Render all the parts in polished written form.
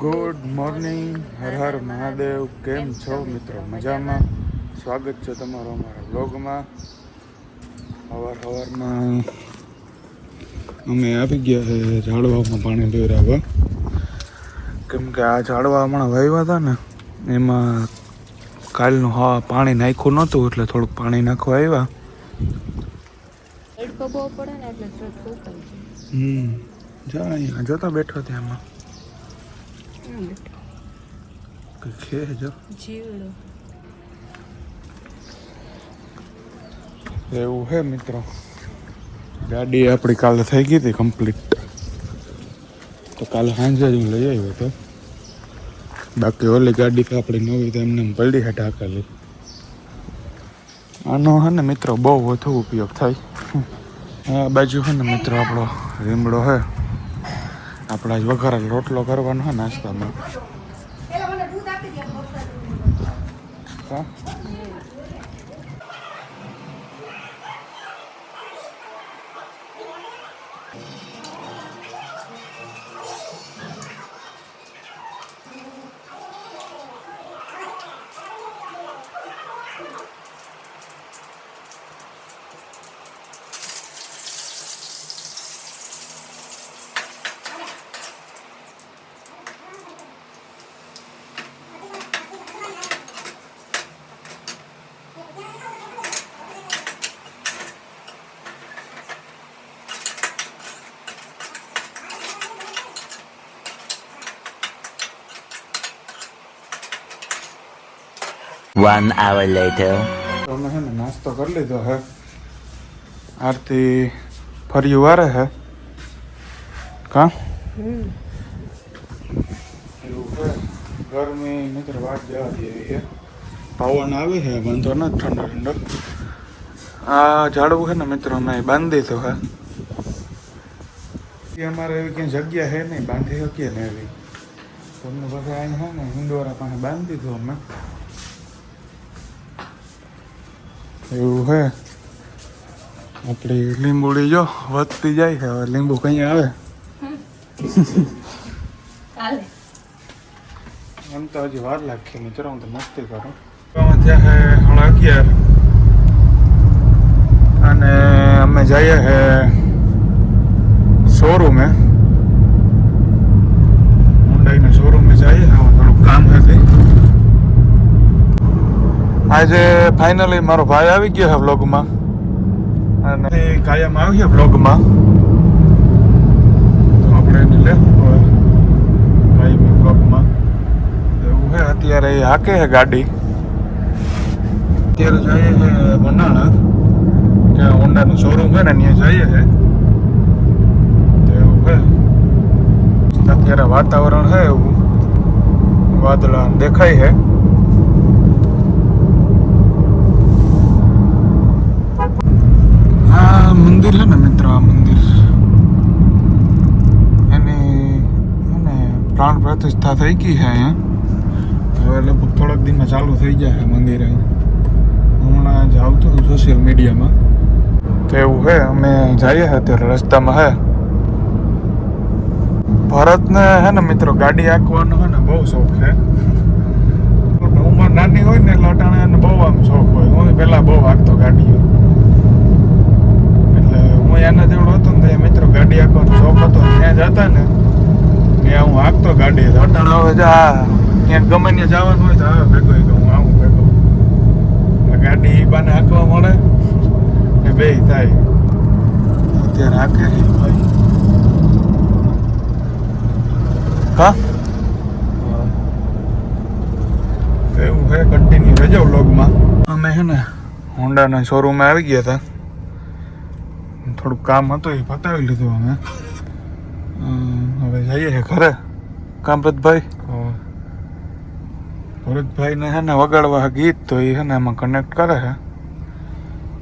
Good morning, Har Har Mahadev. કેમ છો મિત્રો? મજામાં? સ્વાગત છે તમારું અમારા બ્લોગમાં. સવારમાં અમે આવી ગયા છે ઝાડવામાં પાણી પીવડાવવા, કેમ કે આ ઝાડવા હમણાં વાવ્યા હતા ને એમાં કાલનું પાણી નાખ્યું નહોતું, એટલે થોડુંક પાણી નાખવા આવ્યા. જા અહીંયા જોતા બેઠો ત્યાંમાં એવું હે મિત્રો. ગાડી આપણી કાલે થઈ ગઈ હતી કમ્પ્લીટ, તો કાલે સાંજે જ હું લઈ આવ્યો હતો. બાકી ઓલી ગાડી તો આપણી નવી તો એમને પડી હે ઢાકેલી. આનો હે ને મિત્રો બહુ વધુ ઉપયોગ થાય. આ બાજુ છે ને મિત્રો આપણો રીમડો છે, આપણા જ વઘારેલ રોટલો કરવાનો છે નાસ્તામાં. હા, One hour later. તો અમે છે ને નાસ્તો કરી લીધો હે. આરતી ફર્યું વારે હે કા એવું છે. ગરમી મિત્ર વાત જવા જેવી છે. પવન આવે છે, વાંધો નથી, ઠંડો ઠંડો. આ ઝાડવું છે ને મિત્રો અમે બાંધી દીધું હે. અમારે એવી ક્યાંય જગ્યા છે નહીં, બાંધી શકીએ ને એવી. તમને બધા અહીં છે ને હિંડોરા પાસે બાંધી દીધું અમે. એવું છે. આપણી લીંબુડી જો વધતી જાય છે. હવે લીંબુ કઈ આવે એમ તો હજી વાર લાગશે મિત્રો. હું તો મસ્તી કરું. ત્યાં છે 11:30 અને અમે જઈએ છે શોરૂમે, હુન્ડાઈના શોરૂમે જઈએ. થોડુંક કામ હતું આજે. ફાઇનલી મારો ભાઈ આવી ગયો છે વ્લોગમાં, અને કાયમ આવી છે વ્લોગમાં, તો આપણે એને લેવું હોય કાયમી વ્લોગમાં. એવું છે. અત્યારે એ હાકે છે ગાડી. અત્યારે જઈએ છે બનાણા, ત્યાં હોન્ડાનું શોરૂમ છે ને ત્યાં જઈએ છે. તો એવું છે. અત્યારે વાતાવરણ છે એવું, વાદળા દેખાય છે. મંદિર છે ને મિત્રો, આ મંદિર એની પ્રાણ પ્રતિષ્ઠા થઈ ગઈ છે અહીંયા. હવે લગભગ થોડાક દિનમાં ચાલુ થઈ જાય છે મંદિર. હમણાં જ આવતું હતું સોશિયલ મીડિયામાં. તો એવું છે. અમે જઈએ છીએ અત્યારે રસ્તામાં છે. ભરતને છે ને મિત્રો ગાડી હાંકવાનો છે ને બહુ શોખ છે. ઉંમર નાની હોય ને એટલે અટાણે એને બહુ આમ શોખ હોય. હું પહેલાં બહુ હાંકતો ગાડીઓ, એના જેવડો હતો ને મિત્રો ગાડી હાંકવાનો શોખ હતો. ત્યાં જતા ને ત્યાં હું હાંકતો ગાડી. અટાણે હવે જા ત્યાં ગમે ત્યાં જવાનું હોય તો હવે ભેગો હું આવું ભેગો. ગાડી બાને હાંકવા મળે ને બે થાય. અત્યારે હાંકે ભાઈ. હા, એવું છે. કન્ટિન્યુ રહેજો વ્લોગમાં. અમે છે ને હોન્ડાના શોરૂમે આવી ગયા હતા. થોડુંક કામ હતું એ પતાવી લીધું અમે. હવે જઈએ છે ઘરે. કામ ભરતભાઈ ભરતભાઈને છે ને વગાડવા ગીત, તો એ છે ને એમાં કનેક્ટ કરે છે.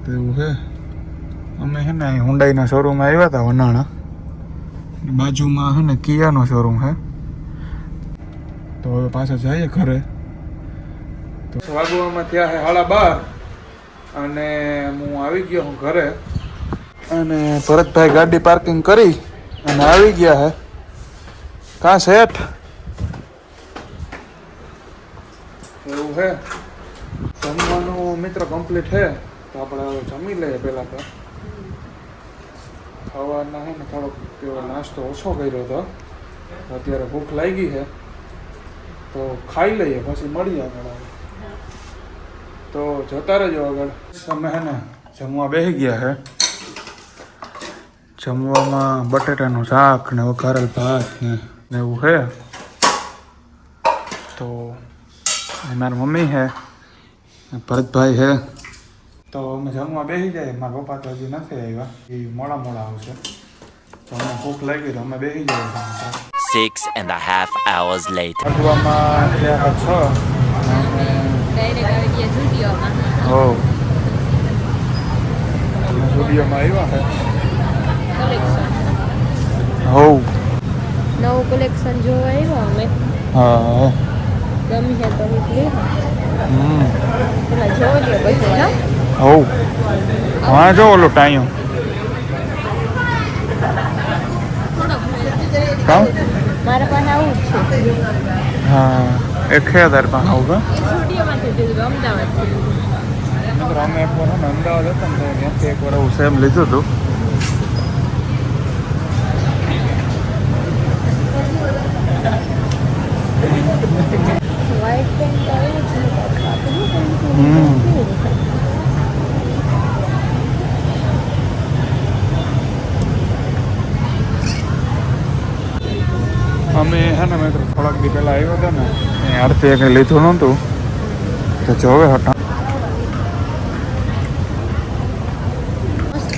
તો એવું છે. અમે છે ને હુન્ડાઈના શોરૂમ આવ્યા હતા વનાણા. બાજુમાં છે ને કિયાનો શોરૂમ છે. તો હવે પાછા જઈએ ઘરે. તો વાગવામાં થયા છે 12:30 અને હું આવી ગયો હું ઘરે. અને ભરતભાઈ ગાડી પાર્કિંગ કરી અને આવી ગયા હે. કાં શેઠ હે જમવાનું મિત્રો કમ્પ્લીટ હે તો આપણે હવે જમી લઈએ પહેલાં તો ખાવાના હે ને થોડોક એવો નાસ્તો ઓછો કર્યો હતો અત્યારે ભૂખ લાગી છે તો ખાઈ લઈએ પછી મળીએ આગળ તો જતા રહેજો આગળ તમે હે ને જમવા બેસી ગયા હે જમવામાં બટેટાનું શાક ને વઘારેલ ભાત ને એવું છે તો મારી મમ્મી છે ભરતભાઈ છે તો અમે જમવા બેસી જાય મારા પપ્પા તો હજી નથી આવ્યા એ મોડા આવશે તો અમને ભૂખ લાગી તો અમે બેસી જાય 6.5 hours later. અઠવામાં ત્યાં છ હો સ્ટુડિયોમાં આવ્યા છે હો નવું કલેક્શન જોવા આવ્યા અમે હા ગમી છે તો પેલા જોવા દે બધું ના હો હા જો ઓલો ટાઈમ કામ મારા પાસે આવું જ છે હા 1000 પાસે આવું સ્ટુડિયોમાંથી લીધું અમદાવાદથી મિત્રો અમે એક વાર અમદાવાદ હતા ને ત્યાંથી એક વાર આવું સેમ લીધું હતું વ્હાઈટ પેન્ટ આવ્યું છે અમે હે ને મિત્રો થોડાક દી પહેલાં આવ્યા હતા ને એ આરતી કંઈ લીધું નહોતું તો જોવે હતા મસ્ત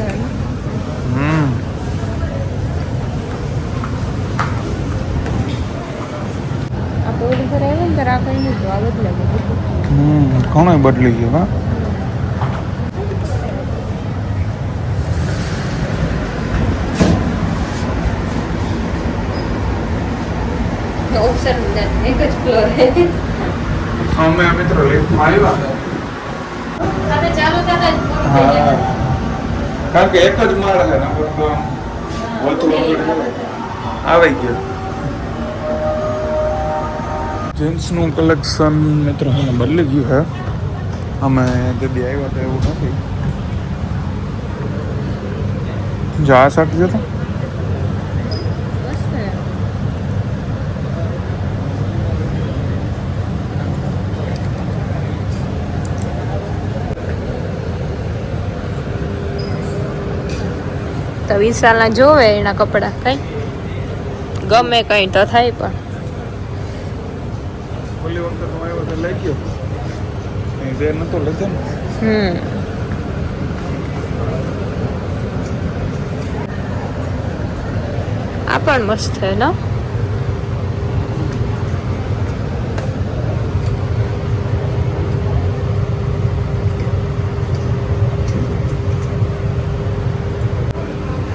આ પોલી પર આવ્યું ને તો રાખી નથી આ બદલે ઘણો બદલી ગયો હા ઓપ્શન એક જ ફ્લોર અમે મિત્રો લિફ્ટમાં આવ્યા હતા ચાલુ થતા જ પૂરું થઈ હા જાય કારણ કે એક જ માળ છે ને બધું વળતું આવી ગયું જીન્સનું કલેક્શન મિત્રો એને બદલી ગયું છે અમે જલ્દી આવ્યા તો એવું નથી જો આ શર્ટ જતો મસ્ત ને તો વિશાલના જોવે એના કપડા કઈ ગમે કઈ તો થાય પણ ઓલી વખતે હું આવ્યો તો લઈ ગયો જે નતો લીધો ને આ પણ મસ્ત છે ને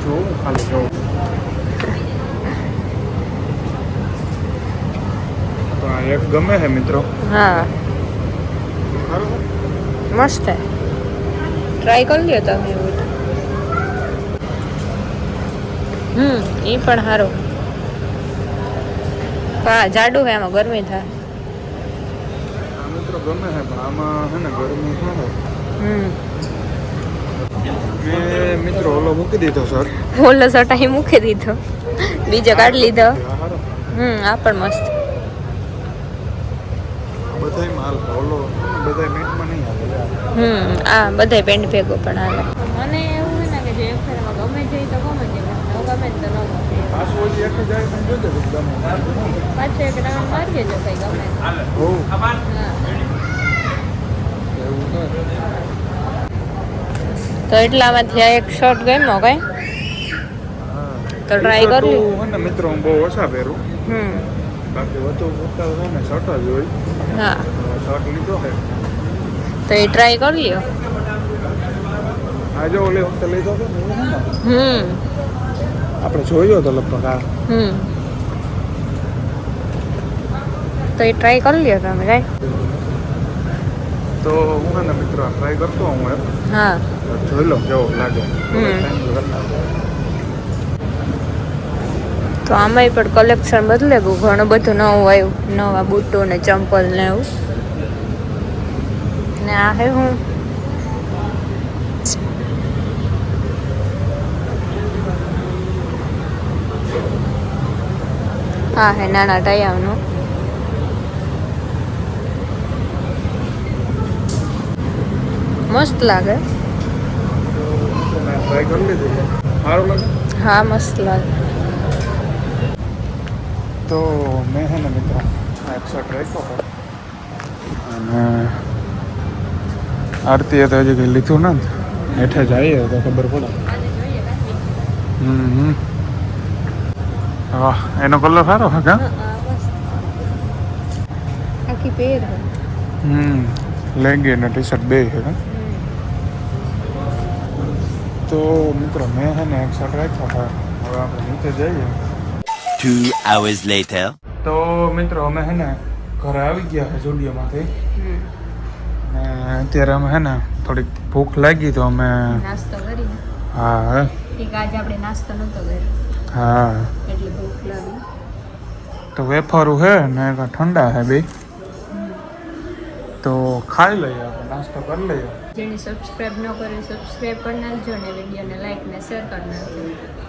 જોવું ખાલી જોવું તો આ એક ગમે છે મિત્રો હા બરાબર મસ્ત છે ટ્રાય કરી લ્યો તમે એવું તો. એ પણ સારું હા જાડું છે એમાં ગરમી થાય આ મિત્રો ગમે છે પણ આમાં છે ને ગરમી થાય મેં મિત્રો ઓલો મૂકી દીધો સર ઓલો સટાઈ મૂકી દીધો બીજો કાઢી લીધો આ પણ મસ્ત બધાય માલ ઓલો બધાય મેટમાં નહીં આવે આ બધાય પેન્ટ ભેગો પણ હાલે મને એવું છે ને કે જો એક ફેરમાં ગમે છે તો ગમે છે ન ગમે તો ન ગમે પાછું હજી એક જાય પણ જોજે ગમે પાછો એક રાઉન્ડ મારીએ જો કઈ ગમે હો હા એવું છે તો એટલામાંથી આ એક શર્ટ ગમ્યો કઈ તો try કરી લ્યો. હે ને મિત્રો હું બહુ ઓછા પહેરું હમ બાકી વધુ પૂરતા છે ને શર્ટ જ હોય હા શર્ટ લીધો છે તો એ ટ્રાય કરી લ્યો આ જો ઓલી વખતે લીધો હતો ને એવું છે ને આપણે જોયો તો લગભગ આ તો એ ટ્રાય કરી લ્યો તમે કઈ તો હું છે ને મિત્રો ટ્રાય કરતો હું એમ હા જોઈ લો કેવો લાગે તો આમાંય પણ કલેક્શન બદલે ગયું ઘણું બધું નવું આવ્યું નવા બૂટો ને ચંપલ ને એવું ને આ હે હું હા હે નાના ટાયાનું મસ્ત લાગે ટ્રાય કરી લીધું છે સારું લાગે હા મસ્ત લાગે તો મેં હે ને મિત્રો એક શર્ટ રાખ્યો હતો અને આરતીએ તો હજી કંઈ લીધું નથી હેઠે જઈએ તો ખબર પડે વાહ એનો કલર સારો હા કા આખી પેર લેંગી અને ટી શર્ટ બે છે કા તો મિત્રો મેં હે ને એક શર્ટ રાખ્યો હતો હવે આપણે નીચે જઈએ 2 hours later. તો મિત્રો અમે હે ને ઘરે આવી ગયા છે સ્ટુડિયોમાંથી ને અત્યારે અમે હે ને થોડીક ભૂખ લાગી તો અમે નાસ્તો કરી હા એક આજે આપણે નાસ્તો નતો કર્યો હા એટલે ભૂખ લાગી તો વેફરું છે ને એક ઠંડા છે બે તો ખાઈ લઈએ આપણે નાસ્તો કરી લઈએ જેને સબસ્ક્રાઇબ ન કરે સબસ્ક્રાઇબ કરી નાખજો ને વિડીયોને લાઈક ને શેર કરી નાખજો